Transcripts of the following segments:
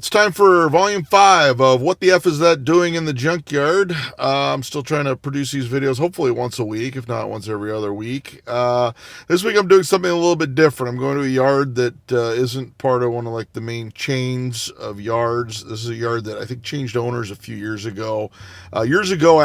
It's time for volume 5 of What the F Is That Doing in the Junkyard. I'm still trying to produce these videos, hopefully once a week, if not once every other week. This week I'm doing something a little bit different. I'm going to a yard that isn't part of one of like the main chains of yards. This is a yard that I think changed owners a few years ago. I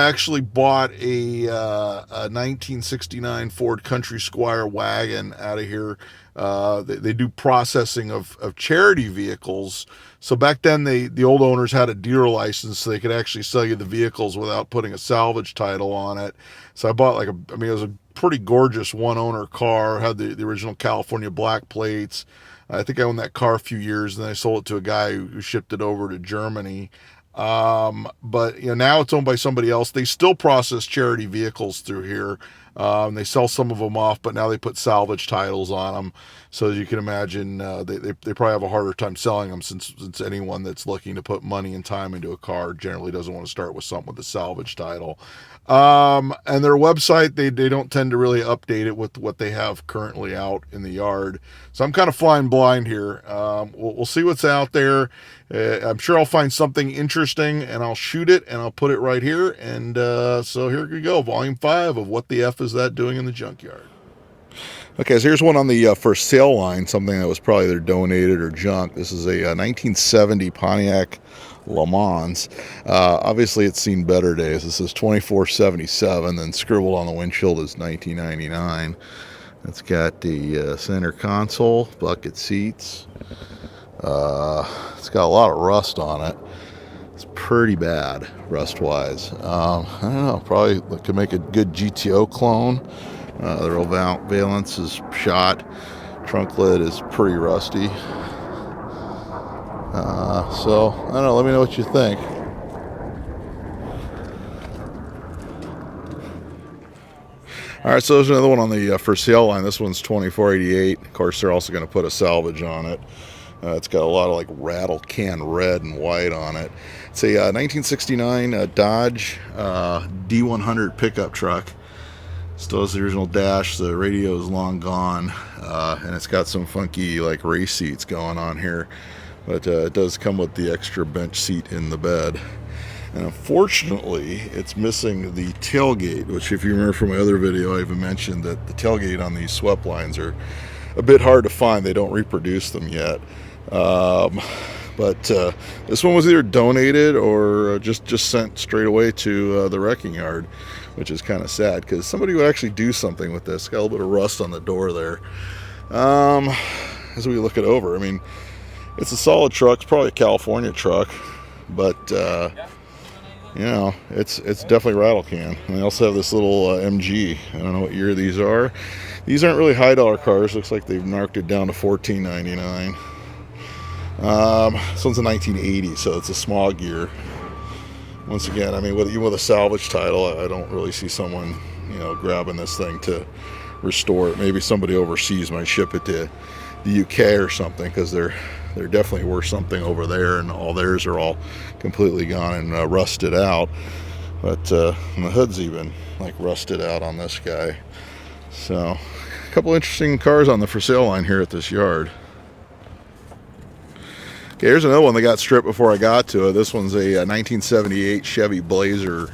actually bought a 1969 Ford Country Squire wagon out of here. They do processing of charity vehicles. So back then, the old owners had a dealer license, so they could actually sell you the vehicles without putting a salvage title on it. So I bought it was a pretty gorgeous one-owner car, had the original California black plates. I think I owned that car a few years, and then I sold it to a guy who shipped it over to Germany. But now it's owned by somebody else. They still process charity vehicles through here. They sell some of them off, but now they put salvage titles on them. So as you can imagine, they probably have a harder time selling them since anyone that's looking to put money and time into a car generally doesn't want to start with something with a salvage title. And their website, they don't tend to really update it with what they have currently out in the yard. So I'm kind of flying blind here. We'll see what's out there. I'm sure I'll find something interesting and I'll shoot it and I'll put it right here. And so here we go, volume 5 of What the F Is That Doing in the Junkyard. Okay, so here's one on the for sale line, something that was probably either donated or junk. This is a 1970 Pontiac Le Mans. Obviously, it's seen better days. This is 2477, then scribbled on the windshield is 1999. It's got the center console, bucket seats. It's got a lot of rust on it. It's pretty bad rust-wise. I don't know, probably could make a good GTO clone. The real valance is shot. Trunk lid is pretty rusty. So, I don't know, let me know what you think. Alright, so there's another one on the for sale line. This one's 2488. Of course, they're also going to put a salvage on it. It's got a lot of like rattle can red and white on it. It's a 1969 Dodge D100 pickup truck. Still has the original dash. The radio is long gone, and it's got some funky like race seats going on here, but it does come with the extra bench seat in the bed. And unfortunately, it's missing the tailgate, which if you remember from my other video, I even mentioned that the tailgate on these swept lines are a bit hard to find. They don't reproduce them yet. But this one was either donated or just sent straight away to the wrecking yard, which is kind of sad because somebody would actually do something with this. Got a little bit of rust on the door there. As we look it over, I mean, it's a solid truck. It's probably a California truck, but it's definitely rattle can. And they also have this little MG. I don't know what year these are. These aren't really high dollar cars. Looks like they've marked it down to $14.99. This one's a 1980, so it's a small gear. Once again, I mean, even with a salvage title, I don't really see someone, grabbing this thing to restore it. Maybe somebody overseas might ship it to the UK or something, because they're definitely worth something over there, and all theirs are all completely gone and rusted out. But the hood's even like rusted out on this guy. So, a couple interesting cars on the for sale line here at this yard. Okay, here's another one that got stripped before I got to it. This one's a 1978 Chevy Blazer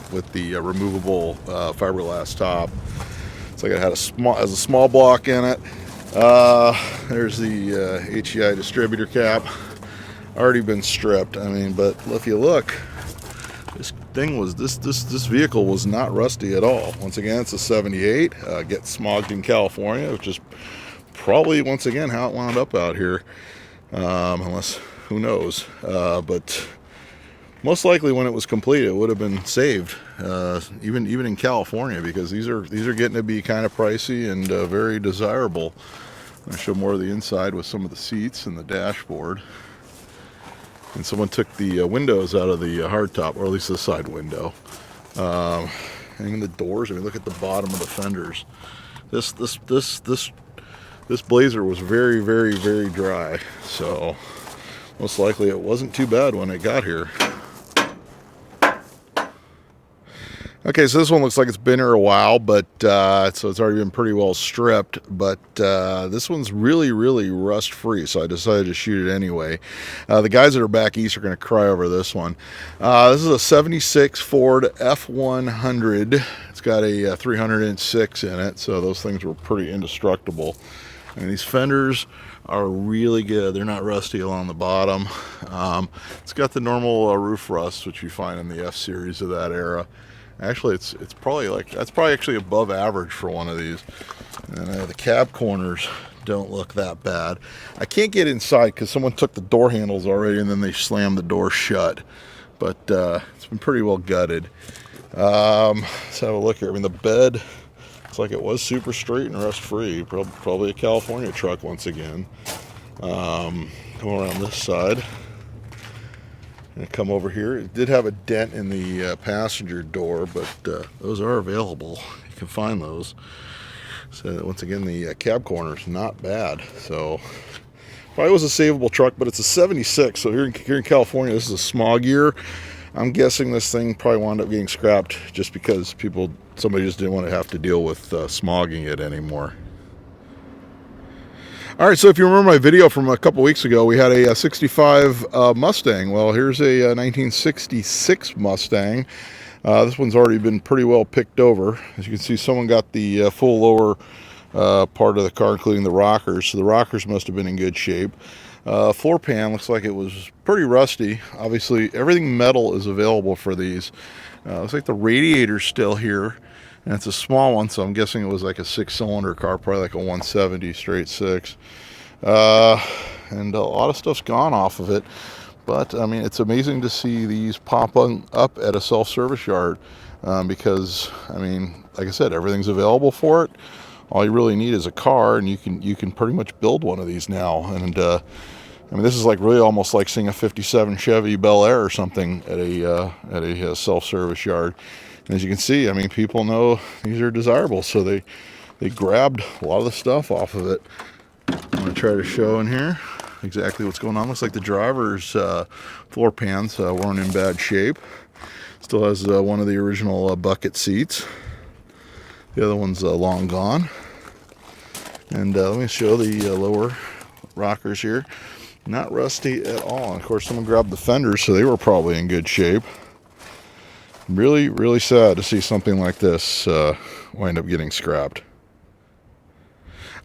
with the removable fiberglass top. It's like it had has a small block in it. There's the HEI distributor cap. Already been stripped. I mean, but if you look, this vehicle was not rusty at all. Once again, it's a 78. Gets smogged in California, which is probably once again how it wound up out here. Unless, who knows, but most likely when it was complete it would have been saved, even in California, because these are getting to be kind of pricey and very desirable. I'll show more of the inside with some of the seats and the dashboard. And someone took the windows out of the hardtop, or at least the side window. And even the doors, I mean, look at the bottom of the fenders. This Blazer was very, very, very dry, so most likely it wasn't too bad when it got here. Okay, so this one looks like it's been here a while, but so it's already been pretty well stripped, but this one's really, really rust free, so I decided to shoot it anyway. The guys that are back east are going to cry over this one. This is a 76 Ford F100. It's got a 300-inch 6 in it, so those things were pretty indestructible. And these fenders are really good. They're not rusty along the bottom. It's got the normal roof rust, which you find in the F-Series of that era. Actually, it's probably like, that's probably actually above average for one of these. And the cab corners don't look that bad. I can't get inside because someone took the door handles already and then they slammed the door shut. But it's been pretty well gutted. Let's have a look here. I mean, the bed looks like it was super straight and rust free. Probably a California truck once again. Come around this side. And come over here. It did have a dent in the passenger door, but those are available. You can find those. So once again, the cab corner's not bad. So probably was a savable truck, but it's a 76. So here in California, this is a smog year. I'm guessing this thing probably wound up getting scrapped just because somebody just didn't want to have to deal with smogging it anymore. All right, so if you remember my video from a couple weeks ago, we had a 65 Mustang. Well, here's a 1966 Mustang. This one's already been pretty well picked over. As you can see, someone got the full lower part of the car, including the rockers. So the rockers must have been in good shape. Floor pan looks like it was pretty rusty. Obviously, everything metal is available for these. Looks like the radiator's still here. And it's a small one, so I'm guessing it was like a 6-cylinder car, probably like a 170 straight 6. And a lot of stuff's gone off of it. But, I mean, it's amazing to see these pop up at a self-service yard. Because, I mean, like I said, everything's available for it. All you really need is a car, and you can pretty much build one of these now. And, I mean, this is like really almost like seeing a 57 Chevy Bel Air or something at a self-service yard. And as you can see, I mean, people know these are desirable, so they grabbed a lot of the stuff off of it. I'm going to try to show in here exactly what's going on. Looks like the driver's floor pans weren't in bad shape. Still has one of the original bucket seats. The other one's long gone. And let me show the lower rockers here. Not rusty at all. And of course, someone grabbed the fenders, so they were probably in good shape. Really, really sad to see something like this wind up getting scrapped.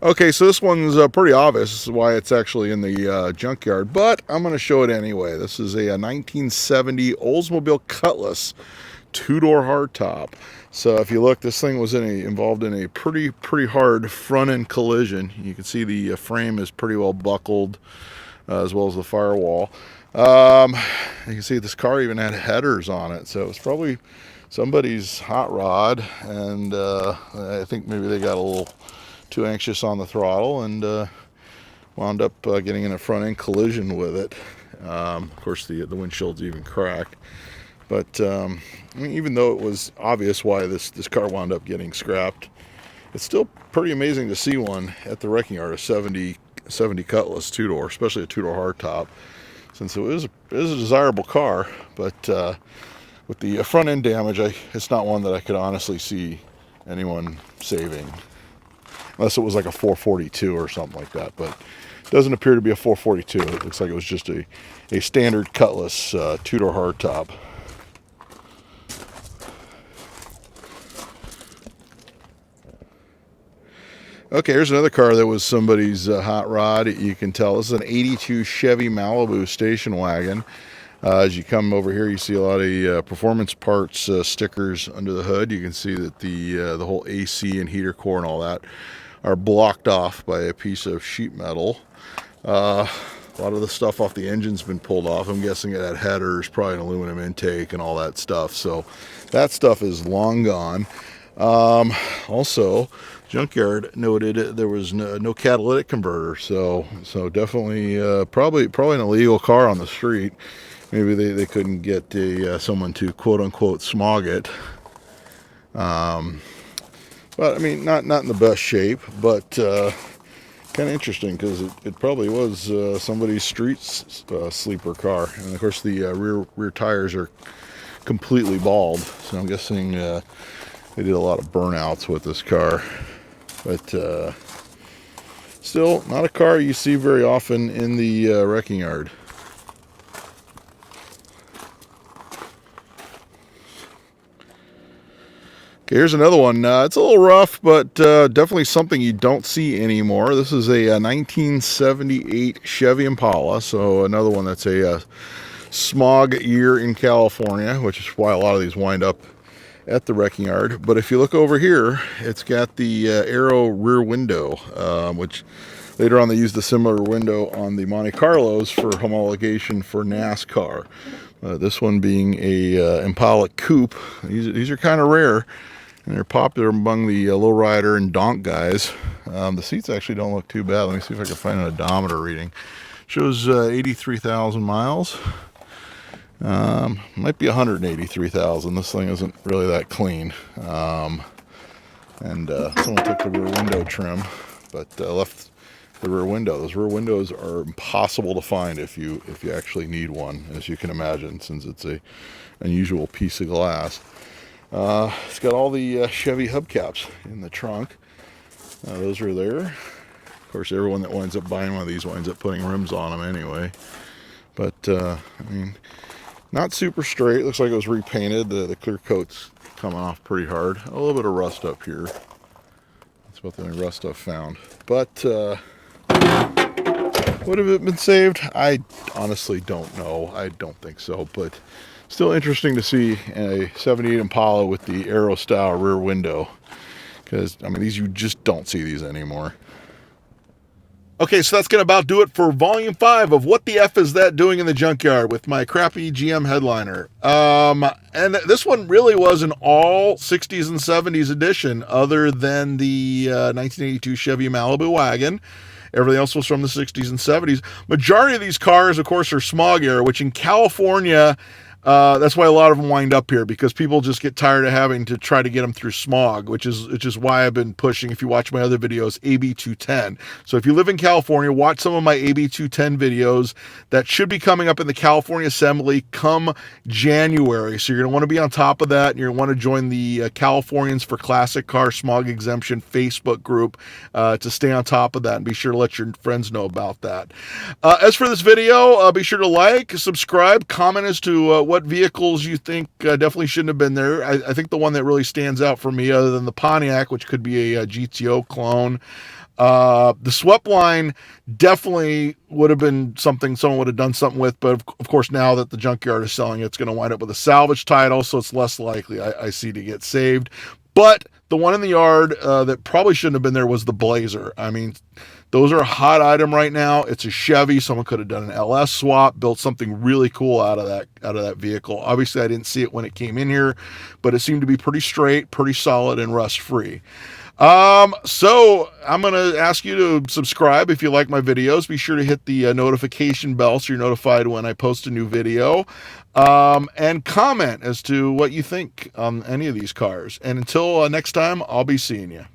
Okay, so this one's pretty obvious. This is why it's actually in the junkyard, but I'm going to show it anyway. This is a 1970 Oldsmobile Cutlass 2-door hardtop. So if you look, this thing was involved in a pretty hard front-end collision. You can see the frame is pretty well buckled, as well as the firewall. You can see this car even had headers on it, so it was probably somebody's hot rod, and I think maybe they got a little too anxious on the throttle and wound up getting in a front-end collision with it. Of course, the windshield's even cracked. But I mean, even though it was obvious why this car wound up getting scrapped, it's still pretty amazing to see one at the wrecking yard, a 70 Cutlass 2-door, especially a 2-door hardtop, since it is a desirable car. But with the front end damage, it's not one that I could honestly see anyone saving, unless it was like a 442 or something like that. But it doesn't appear to be a 442. It looks like it was just a standard Cutlass 2-door hardtop. Okay, here's another car that was somebody's hot rod. You can tell this is an 82 Chevy Malibu station wagon. As you come over here, you see a lot of performance parts stickers under the hood. You can see that the whole AC and heater core and all that are blocked off by a piece of sheet metal. A lot of the stuff off the engine's been pulled off. I'm guessing it had headers, probably an aluminum intake and all that stuff. So that stuff is long gone. Also, Junkyard noted there was no catalytic converter, so definitely probably an illegal car on the street. Maybe they couldn't get someone to quote unquote smog it. But I mean, not in the best shape, but kind of interesting because it probably was somebody's street sleeper car. And of course, the rear tires are completely bald. So I'm guessing they did a lot of burnouts with this car. But still, not a car you see very often in the wrecking yard. Okay, here's another one. It's a little rough, but definitely something you don't see anymore. This is a 1978 Chevy Impala, so another one that's a smog year in California, which is why a lot of these wind up at the wrecking yard. But if you look over here, it's got the Aero rear window, which later on they used a similar window on the Monte Carlos for homologation for NASCAR. This one being a Impala Coupe. These are kind of rare, and they're popular among the lowrider and donk guys. The seats actually don't look too bad. Let me see if I can find an odometer reading. Shows 83,000 miles. Might be 183,000. This thing isn't really that clean. Someone took the rear window trim, but left the rear window. Those rear windows are impossible to find if you actually need one, as you can imagine, since it's a unusual piece of glass. It's got all the Chevy hubcaps in the trunk. Those are there. Of course, everyone that winds up buying one of these winds up putting rims on them anyway. But I mean, not super straight. Looks like it was repainted. The clear coat's coming off pretty hard. A little bit of rust up here. That's about the only rust I've found. But would have it been saved? I honestly don't know. I don't think so. But still interesting to see a 78 Impala with the Aero style rear window. Because, I mean, these, you just don't see these anymore. Okay, so that's going to about do it for Volume 5 of What the F Is That Doing in the Junkyard with my crappy GM headliner. And this one really was an all 60s and 70s edition other than the 1982 Chevy Malibu Wagon. Everything else was from the 60s and 70s. Majority of these cars, of course, are smog era, which in California, that's why a lot of them wind up here, because people just get tired of having to try to get them through smog, which is why I've been pushing, if you watch my other videos, AB 210. So if you live in California, watch some of my AB 210 videos. That should be coming up in the California Assembly come January. So you're going to want to be on top of that, and you're going to want to join the Californians for Classic Car Smog Exemption Facebook group to stay on top of that, and be sure to let your friends know about that. As for this video, be sure to like, subscribe, comment as to what vehicles you think definitely shouldn't have been there. I think the one that really stands out for me, other than the Pontiac, which could be a GTO clone, the swept line definitely would have been something someone would have done something with, but of course now that the junkyard is selling it, it's going to wind up with a salvage title, so it's less likely I see to get saved. But the one in the yard that probably shouldn't have been there was the Blazer. I mean, those are a hot item right now. It's a Chevy. Someone could have done an LS swap, built something really cool out of that vehicle. Obviously, I didn't see it when it came in here, but it seemed to be pretty straight, pretty solid, and rust-free. So I'm going to ask you to subscribe if you like my videos. Be sure to hit the notification bell so you're notified when I post a new video. And comment as to what you think on any of these cars. And until next time, I'll be seeing you.